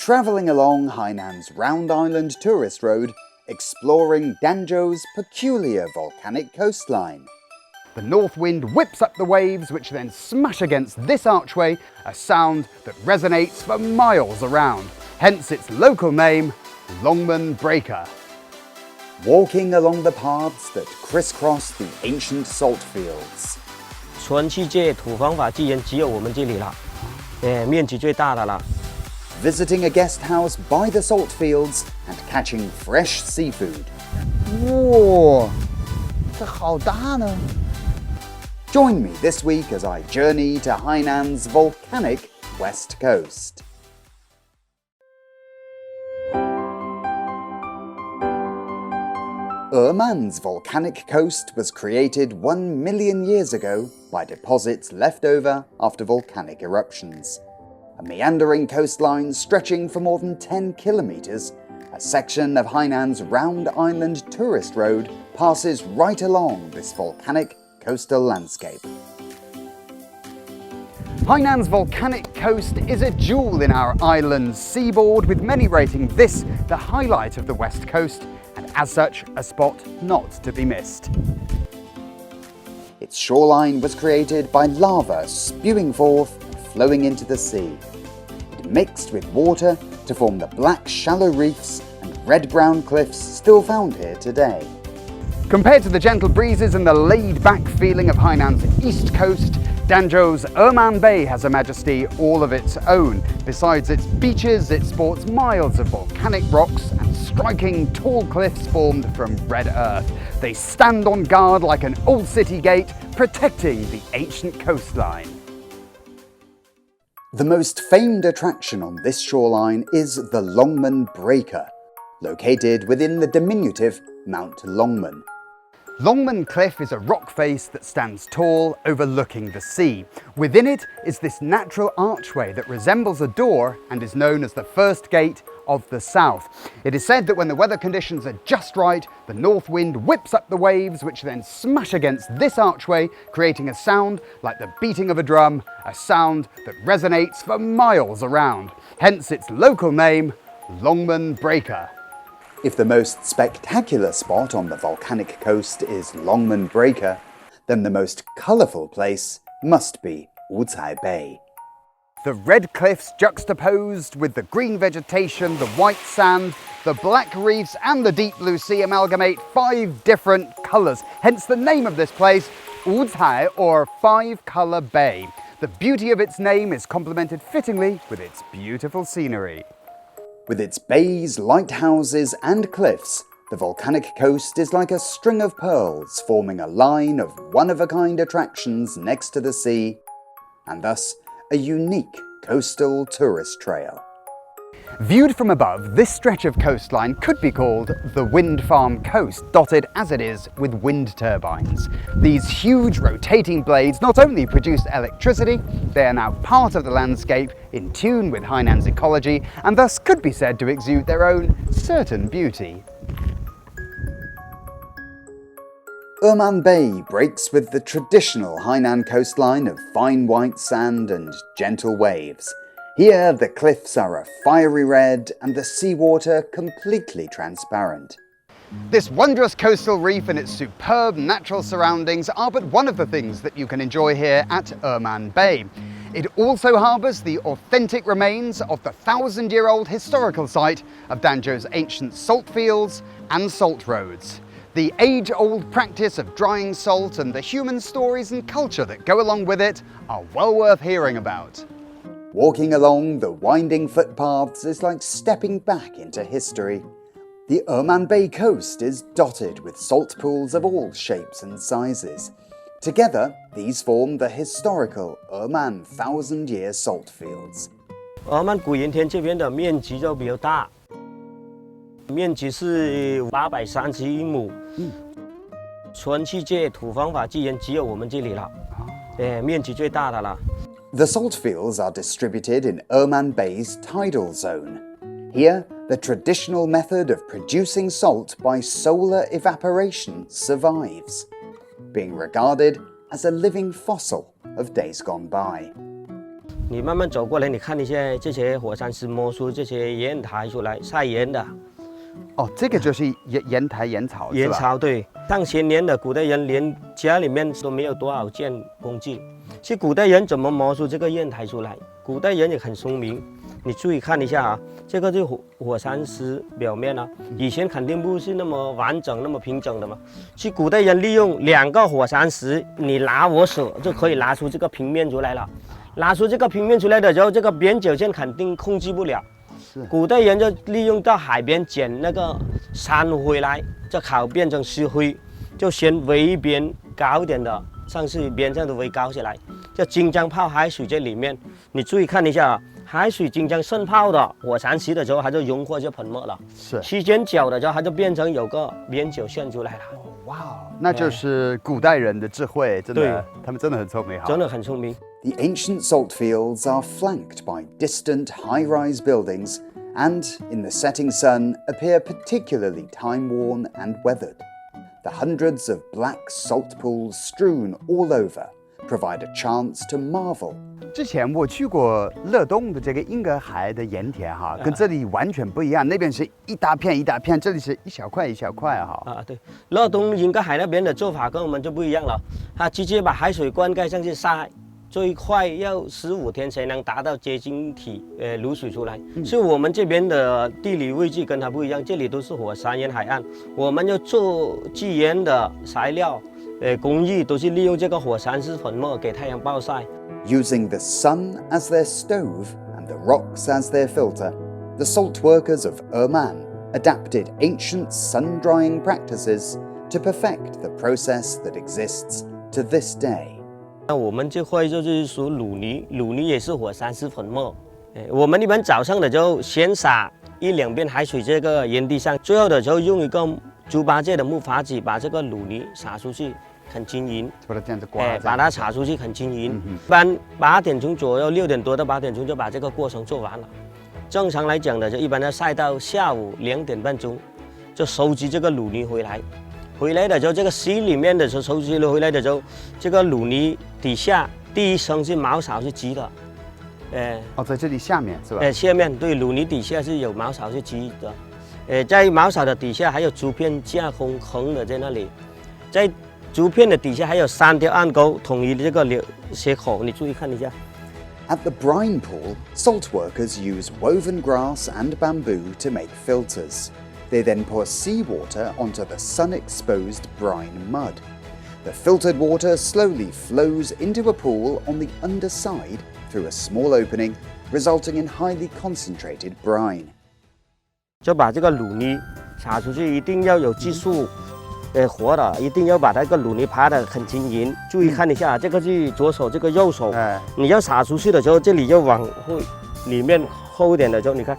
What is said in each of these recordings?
travelling along Hainan's Round Island tourist road, exploring Danzhou's peculiar volcanic coastline. The north wind whips up the waves, which then smash against this archway, a sound that resonates for miles around, hence its local name, Longmen Breaker. Walking along the paths that crisscross the ancient salt fields. 全世界土方法既然只有我们这里了，面积最大的了。 Visiting a guest house by the salt fields and catching fresh seafood. 哇，这好大呢！ Join me this week as I journey to Hainan's volcanic west coast. Erman's volcanic coast was created 1 million years ago by deposits left over after volcanic eruptions. A meandering coastline stretching for more than 10 kilometers, a section of Hainan's Round Island tourist road passes right along this volcanic coastal landscape. Hainan's volcanic coast is a jewel in our island's seaboard, with many rating this the highlight of the west coast, and as such, a spot not to be missed. Its shoreline was created by lava spewing forth and flowing into the sea. It mixed with water to form the black shallow reefs and red-brown cliffs still found here today. Compared to the gentle breezes and the laid-back feeling of Hainan's east coast, Danzhou's Erman Bay has a majesty all of its own. Besides its beaches, it sports miles of volcanic rocks and striking tall cliffs formed from red earth. They stand on guard like an old city gate, protecting the ancient coastline. The most famed attraction on this shoreline is the Longmen Breaker, located within the diminutive Mount Longmen. Longmen Cliff is a rock face that stands tall, overlooking the sea. Within it is this natural archway that resembles a door and is known as the first gate of the south. It is said that when the weather conditions are just right, the north wind whips up the waves, which then smash against this archway, creating a sound like the beating of a drum, a sound that resonates for miles around. Hence its local name, Longmen Breaker. If the most spectacular spot on the volcanic coast is Longmen Breaker, then the most colourful place must be Wucai Bay. The red cliffs juxtaposed with the green vegetation, the white sand, the black reefs and the deep blue sea amalgamate 5 different colours, hence the name of this place, Wucai, or 5-colour bay. The beauty of its name is complemented fittingly with its beautiful scenery. With its bays, lighthouses and cliffs, the volcanic coast is like a string of pearls forming a line of one-of-a-kind attractions next to the sea, and thus a unique coastal tourist trail. Viewed from above, this stretch of coastline could be called the Wind Farm Coast, dotted as it is with wind turbines. These huge rotating blades not only produce electricity, they are now part of the landscape, in tune with Hainan's ecology, and thus could be said to exude their own certain beauty. Erman Bay breaks with the traditional Hainan coastline of fine white sand and gentle waves. Here, the cliffs are a fiery red and the seawater completely transparent. This wondrous coastal reef and its superb natural surroundings are but one of the things that you can enjoy here at Erman Bay. It also harbours the authentic remains of the 1,000-year-old historical site of Danzhou's ancient salt fields and salt roads. The age-old practice of drying salt and the human stories and culture that go along with it are well worth hearing about. Walking along the winding footpaths is like stepping back into history. The Erman Bay coast is dotted with salt pools of all shapes and sizes. Together, these form the historical Erman 1,000-year salt fields. 我们古盐田这边的面积就比较大，面积是831亩。全世界土方法既然只有我们这里了，面积最大的了。 The salt fields are distributed in Erman Bay's tidal zone. Here, the traditional method of producing salt by solar evaporation survives, being regarded as a living fossil of days gone by. 你慢慢走过来，你看一下这些火山石磨出这些烟台出来晒烟的。哦，这个就是烟台烟草，烟草对，上千年的古代人连家里面都没有多少件工具，是古代人怎么磨出这个烟台出来？古代人也很聪明，你注意看一下啊，这个是火山石表面啊，以前肯定不是那么完整、那么平整的嘛，是古代人利用2个火山石，你拿我手就可以拿出这个平面出来了。拿出这个平面出来的时候，这个边角线肯定控制不了。古代人就利用到海边捡那个山回来，就烤变成石灰，就先围一边高一点的，上去边上都围高起来，就经常泡海水在里面。你注意看一下，海水经常渗泡的火山石的时候，它就融化就喷没了。是，时间久的时候，它就变成有个边角线出来了。哇哦，那就是古代人的智慧，真的，他们真的很聪明，真的很聪明。The ancient salt fields are flanked by distant high-rise buildings and, in the setting sun, appear particularly time-worn and weathered. The hundreds of black salt pools strewn all over provide a chance to marvel. 之前我去过乐东的这个英格海的盐田哈，跟这里完全不一样，那边是一大片一大片，这里是一小块一小块哈。啊，对，乐东英格海那边的做法跟我们就不一样了，它直接把海水灌溉上去晒。最快要15天才能达到结晶体卤水出来，是我们这边的地理位置跟它不一样，这里都是火山岩海岸，我们要做制盐的材料，工艺都是利用这个火山石粉末给太阳暴晒。Using the sun as their stove and the rocks as their filter, the salt workers of Oman adapted ancient sun-drying practices to perfect the process that exists to this day. 那我们这块就是属卤泥，卤泥也是火山石粉末。我们一般早上的时候先撒1-2遍海水这个盐地上，最后的时候用一个猪八戒的木筏子把这个卤泥撒出去，很均匀。把它这样子刮，把它撒出去很均匀。一般8点钟左右，6点多到8点钟就把这个过程做完了。正常来讲的，就一般要晒到下午2点半钟，就收集这个卤泥回来。回来的时候，这个溪里面的时候收集了回来的时候，这个卤泥底下第一层是茅草是积的，在这里下面是吧？下面对，卤泥底下是有茅草是积的，在茅草的底下还有竹片架空横的在那里，在竹片的底下还有3条暗沟统一这个切口，你注意看一下。At the brine pool, salt workers use woven grass and bamboo to make filters. They then pour seawater onto the sun-exposed brine mud. The filtered water slowly flows into a pool on the underside through a small opening, resulting in highly concentrated brine. 就把这个卤泥撒出去，一定要有技术，活的，一定要把那个卤泥爬得很均匀。注意看一下，这个是左手，这个右手，你要撒出去的时候，这里要往后里面厚一点的时候，你看。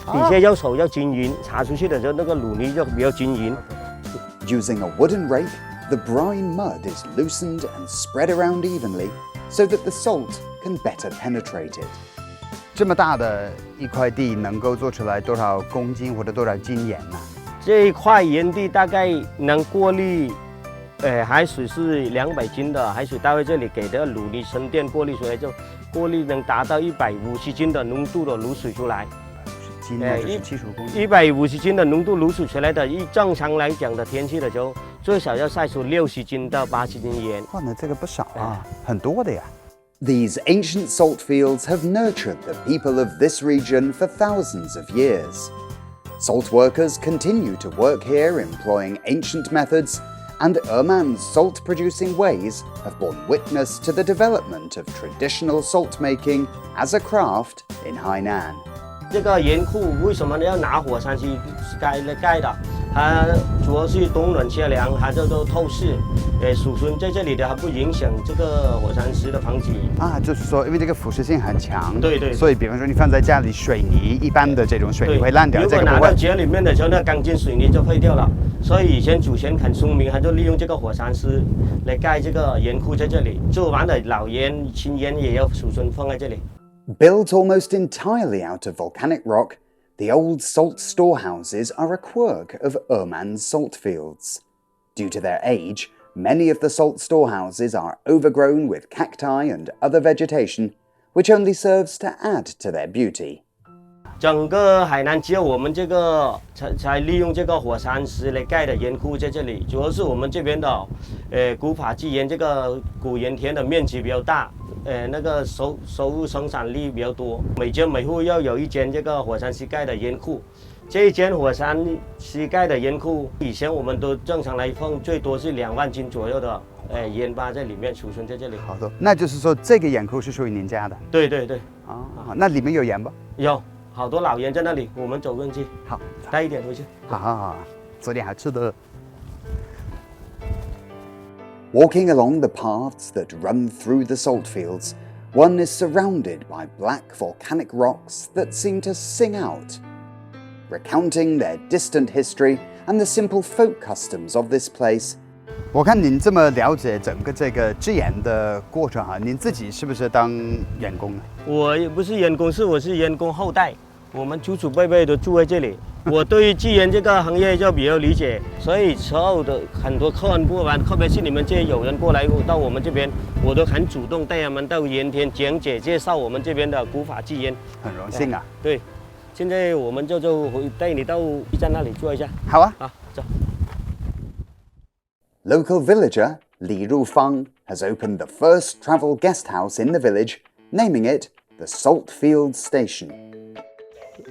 底下右手要均匀，撒出去的时候那个卤泥就比较均匀。Using a wooden rake, the brine mud is loosened and spread around evenly so that the salt can better penetrate it. 这么大的一块地能够做出来多少公斤或者多少斤盐呢？这一块盐地大概能过滤，海水是200斤的海水倒在这里，给的卤泥沉淀过滤出来，就过滤能达到150斤的浓度的卤水出来。150斤的浓度卤水出来的，正常来讲的天气的时候，最少要晒出60斤到80斤盐。哇，那这个不少啊，很多的呀。These ancient salt fields have nurtured the people of this region for thousands of years. Salt workers continue to work here employing ancient methods, and Oman's salt-producing ways have borne witness to the development of traditional salt making as a craft in Hainan. 这个盐库为什么要拿火山石盖的？它主要是冬暖夏凉，它叫做透视。储存在这里的，它不影响这个火山石的防止啊。就是说，因为这个腐蚀性很强，对，所以比方说你放在家里水泥，一般的这种水泥会烂掉。如果拿到家里面的时候，那钢筋水泥就废掉了。所以以前祖先很聪明，他就利用这个火山石来盖这个盐库在这里。做完的老盐、新盐也要储存放在这里。Built almost entirely out of volcanic rock, the old salt storehouses are a quirk of Oman's salt fields. Due to their age, many of the salt storehouses are overgrown with cacti and other vegetation, which only serves to add to their beauty. 整个海南只有我们这个才利用这个火山石来盖的盐库在这里，主要是我们这边的古法纪盐这个古盐田的面积比较大，那个收入生产力比较多，每家每户要有一间这个火山石盖的盐库。这一间火山石盖的盐库，以前我们都正常来放最多是2万斤左右的盐巴在里面储存在这里。好的，那就是说这个盐库是属于您家的？对对对。那里面有盐吧？有。好多老盐在那里，我们走进去。好，带一点回去。好，做点好吃的。Walking along the paths that run through the salt fields, one is surrounded by black volcanic rocks that seem to sing out, recounting their distant history and the simple folk customs of this place. 我看您这么了解整个这个制盐的过程哈，您自己是不是当员工呢？我也不是员工，我是员工后代。我们祖祖辈辈都住在这里。我对制盐这个行业就比较理解，所以所有的很多客人过来，特别是你们这些有人过来到我们这边，我都很主动带他们到盐田讲解介绍我们这边的古法制盐。很荣幸啊。对，现在我们就带你到驿站那里坐一下。好啊。好，走。Local villager Li Rufang has opened the first travel guest house in the village, naming it the Saltfield Station.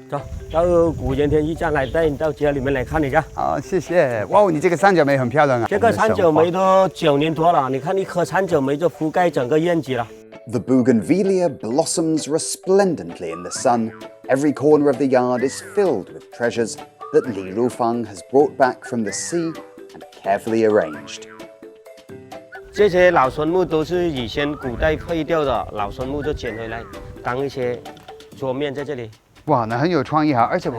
走到古盐田驿站来，带你到家里面来看一下。好，谢谢。哇，你这个三角梅很漂亮啊。这个三角梅都9年多了，你看一棵三角梅就覆盖整个院子了。The bougainvillea blossoms resplendently in the sun. Every corner of the yard is filled with treasures that Li Rufang has brought back from the sea and carefully arranged. 这些老松木都是以前古代废掉的老松木，就捡回来当一些桌面在这里。哇，那很有创意哈，而且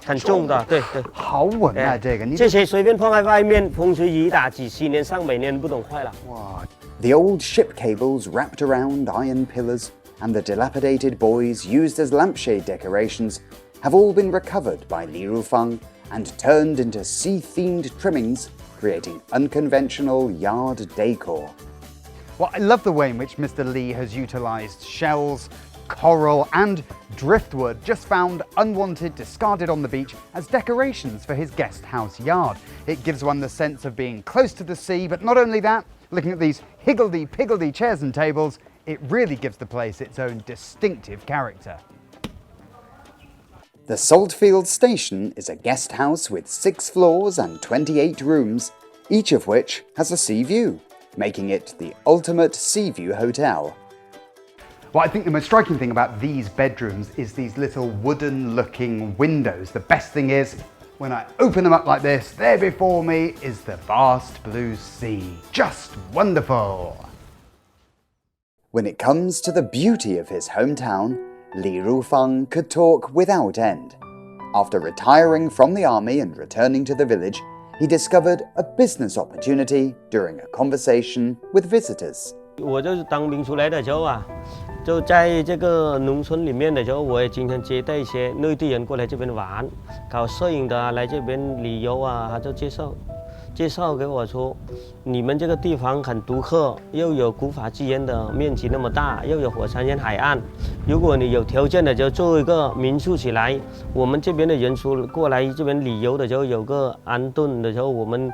很重的，对对，好稳啊！这个这些随便放在外面，风吹雨打几十年、上百年不懂坏了。哇 The old ship cables wrapped around iron pillars and the dilapidated buoys used as lampshade decorations have all been recovered by Li Rufang and turned into sea-themed trimmings, creating unconventional yard decor. Well, I love the way in which Mr. Li has utilized shells, coral and driftwood just found unwanted, discarded on the beach as decorations for his guest house yard. It gives one the sense of being close to the sea, but not only that, looking at these higgledy-piggledy chairs and tables, it really gives the place its own distinctive character. The Saltfield Station is a guest house with 6 floors and 28 rooms, each of which has a sea view, making it the ultimate sea view hotel. Well, I think the most striking thing about these bedrooms is these little wooden-looking windows. The best thing is, when I open them up like this, there before me is the vast blue sea. Just wonderful! When it comes to the beauty of his hometown, Li Rufang could talk without end. After retiring from the army and returning to the village, he discovered a business opportunity during a conversation with visitors. 我就是当兵出来的时候啊，就在这个农村里面的时候，我也经常接待一些内地人过来这边玩，搞摄影的啊，来这边旅游啊，他就介绍给我说，你们这个地方很独特，又有古法纪元的面积那么大，又有火山岩海岸，如果你有条件的就做一个民宿起来，我们这边的人出过来这边旅游的时候有个安顿的时候，我们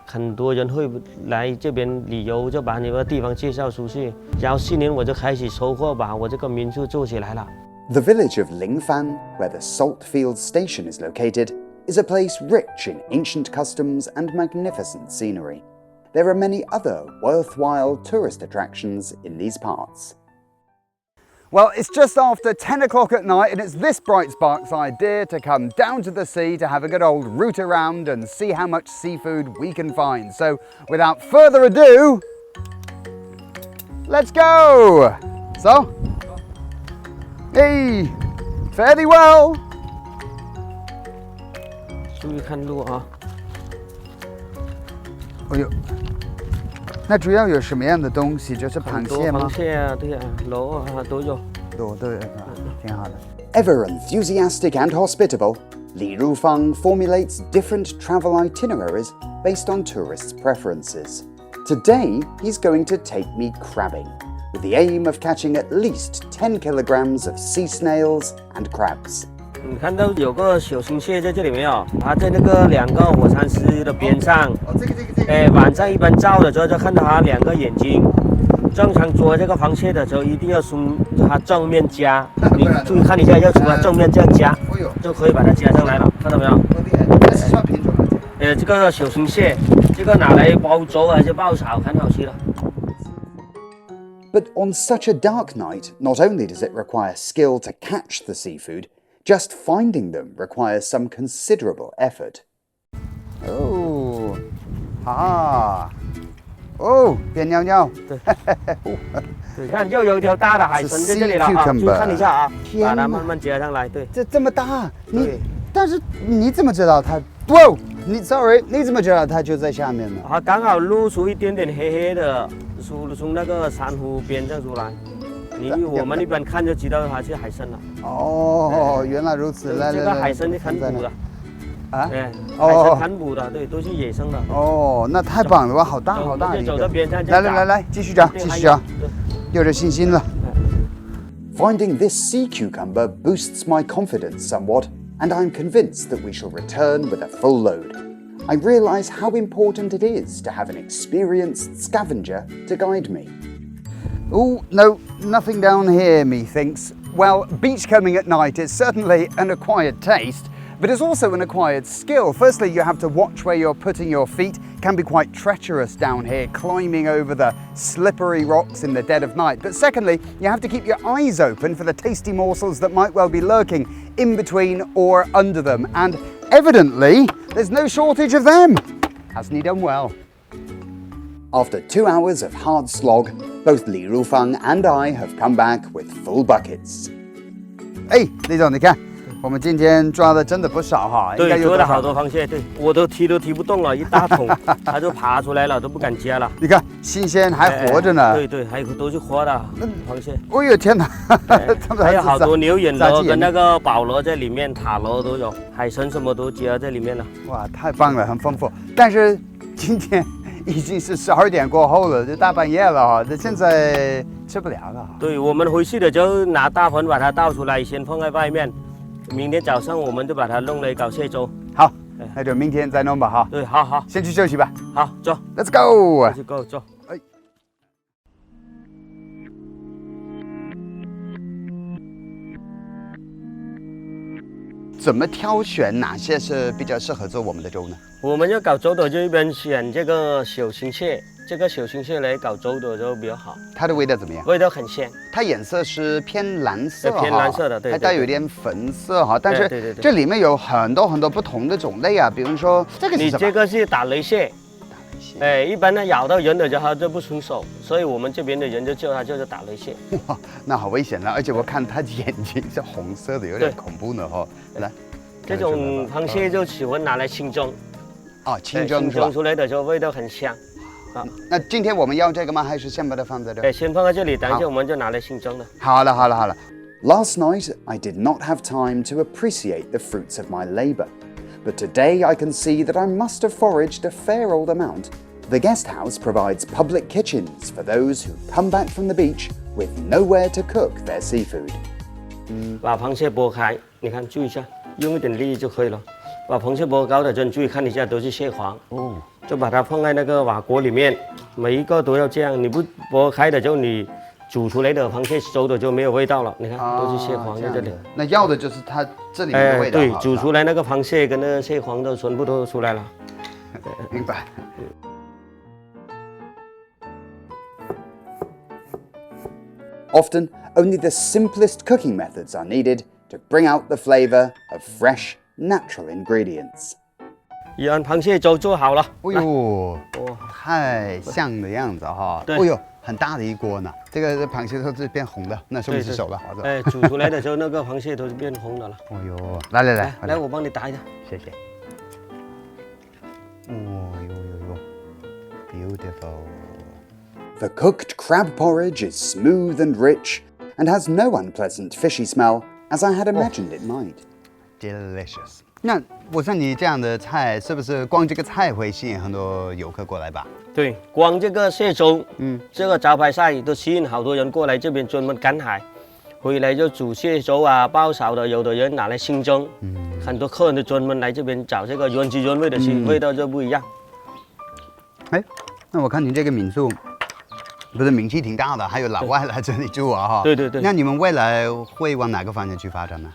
很多人会来这边旅游，就把你们地方介绍出去，然后4年我就开始筹划，把我这个民宿做起来了。The village of Lingfan, where the Saltfield Station is located, is a place rich in ancient customs and magnificent scenery. There are many other worthwhile tourist attractions in these parts. Well, it's just after 10 o'clock at night and it's this bright spark's idea to come down to the sea to have a good old root around and see how much seafood we can find. So, without further ado, let's go! So, hey, fare thee well! 注意看路啊！哎呦，那主要有什么样的东西？就是螃蟹吗？螃蟹啊，对啊，螺啊都有。对，挺好的。Ever enthusiastic and hospitable, Li Rufang formulates different travel itineraries based on tourists' preferences. Today, he's going to take me crabbing, with the aim of catching at least 10 kilograms of sea snails and crabs. 你看到有个小型蟹在这里没有？它在那个2个火山石的边上。晚上一般照的时候就看到它2个眼睛。正常捉这个螃蟹的时候，一定要从它正面夹。你注意看一下，要从它正面这样夹，就可以把它夹上来了。看到没有？这是什么品种啊？这个小型蟹，这个拿来煲粥还是爆炒，很好吃的。But on such a dark night, not only does it require skill to catch the seafood, just finding them requires some considerable effort. 哦，啊，哦，变尿尿。对，对，看又有一条大的海参在这里了啊，注意看一下啊，把它慢慢夹上来。对，这么大，但是你怎么知道它？哇，你怎么知道它就在下面呢？它刚好露出一点点黑黑的，从那个珊瑚边上出来。我们一般看就知道它是海参了。哦，原来如此。来，这个海参是看捕的。啊？对，海参看捕的，对，都是野生的。哦，那太棒了，哇，好大好大一个。来，继续讲，有点信心了。Finding this sea cucumber boosts my confidence somewhat, and I'm convinced that we shall return with a full load. I realize how important it is to have an experienced scavenger to guide me. Oh, no, nothing down here, methinks. Well, beachcombing at night is certainly an acquired taste, but it's also an acquired skill. Firstly, you have to watch where you're putting your feet. It can be quite treacherous down here, climbing over the slippery rocks in the dead of night. But secondly, you have to keep your eyes open for the tasty morsels that might well be lurking in between or under them. And evidently, there's no shortage of them. Hasn't he done well? After 2 hours of hard slog, both Li Rufang and I have come back with full buckets. 哎，李总，你看，我们今天抓的真的不少哈。对，捉了好多螃蟹，对，我都提不动了，一大桶，它就爬出来了，都不敢夹了。你看，新鲜还活着呢。对，还有都是活的螃蟹。哎呦天哪！还有好多牛眼螺跟那个宝螺在里面，塔螺都有，海参什么都夹在里面了。哇，太棒了，很丰富。但是今天已经是12点过后了，就大半夜了哈，这现在吃不了了。对，我们回去的就拿大盆把它倒出来，先放在外面。明天早上我们就把它弄来搞蟹粥。好，那就明天再弄吧哈。对，好，先去休息吧。好，走 ，Let's go。去 go 走。哎。怎么挑选哪些是比较适合做我们的粥呢？我们要搞粥的就一般选这个小型蟹，这个小型蟹来搞粥的就比较好。它的味道怎么样？味道很鲜。它颜色是偏蓝色，偏蓝色的，对，还带有点粉色哈。但是这里面有很多不同的种类啊，比如说这个是什么？你这个是打雷蟹。一般它咬到人的时候它就不松手，所以我们这边的人就叫它就是打雷蟹。哇，那好危险了！而且我看它眼睛是红色的，有点恐怖呢哈。来，这种螃蟹就喜欢拿来清蒸。哦，清蒸是吧？蒸出来的时候味道很香。啊，那今天我们要这个吗？还是先把它放在这？先放在这里，等一下我们就拿来清蒸了。好了。Last night, I did not have time to appreciate the fruits of my labor, but today I can see that I must have foraged a fair old amount. The guest house provides public kitchens for those who come back from the beach with nowhere to cook their seafood. 把螃蟹剥开，你看，注意一下，用一点力就可以了。把螃蟹剥高的时候，注意看一下，都是蟹黄。哦。就把它放在那个瓦锅里面，每一个都要这样。你不剥开的，就你煮出来的螃蟹粥的就没有味道了。你看，都是蟹黄在这里。那要的就是它这里面的味道。对，煮出来那个螃蟹跟那个蟹黄都全部都出来了。明白。Often, only the simplest cooking methods are needed to bring out the flavor of fresh, natural ingredients. 盐螃蟹粥做好了。哎呦，太像的样子哈！哎呦，很大的一锅呢。这个螃蟹都是变红的，那是不是熟了？煮出来的时候那个螃蟹都是变红的了。哎呦，来，我帮你打一下，谢谢。哦呦 ，beautiful. The cooked crab porridge is smooth and rich and has no unpleasant fishy smell, as I had imagined it might. Delicious. 那我像你这样的菜，是不是光这个菜会吸引很多游客过来吧？对，光这个蟹粥，这个招牌菜都吸引好多人过来这边专门赶海，回来就煮蟹粥啊、爆炒的，有的人拿来清蒸，很多客人都专门来这边找这个原汁原味的吃，味道就不一样。哎，那我看您这个民宿，不是名气挺大的，还有老外来这里住啊哈。对对对。那你们未来会往哪个方向去发展呢？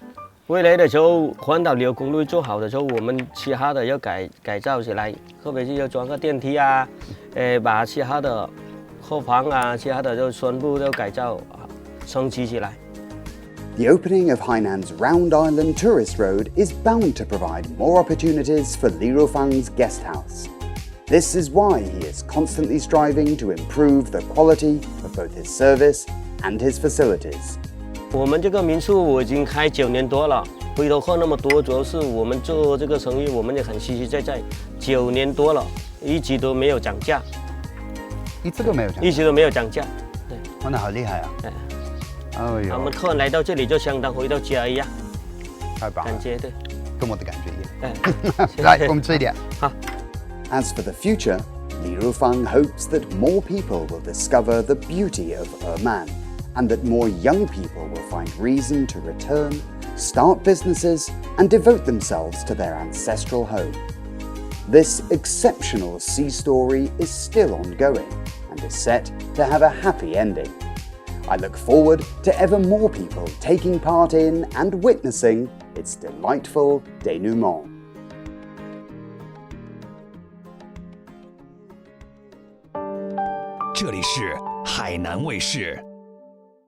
未来的时候，环岛旅游公路做好的时候，我们其他的要改造起来，特别是要装个电梯啊，把其他的后房啊，其他的就全部都改造升级起来。The opening of Hainan's Round Island Tourist Road is bound to provide more opportunities for Li Rufang's guest house. This is why he is constantly striving to improve the quality of both his service and his facilities. 我们这个民宿我已经开9年多了，回头看那么多，主要是我们做这个生意，我们也很实实在在，9年多了，一直都没有涨价，一次都没有涨，一直都没有涨价。对，哇，那好厉害啊！哦哟，他们客人来到这里就相当回到家一样，太棒了，感觉对，跟我的感觉一样。哎，来，我们吃一点。好。As for the future, Li Rufang hopes that more people will discover the beauty of Oman, and that more young people will find reason to return, start businesses, and devote themselves to their ancestral home. This exceptional sea story is still ongoing and is set to have a happy ending. I look forward to ever more people taking part in and witnessing its delightful denouement. 这里是海南卫视。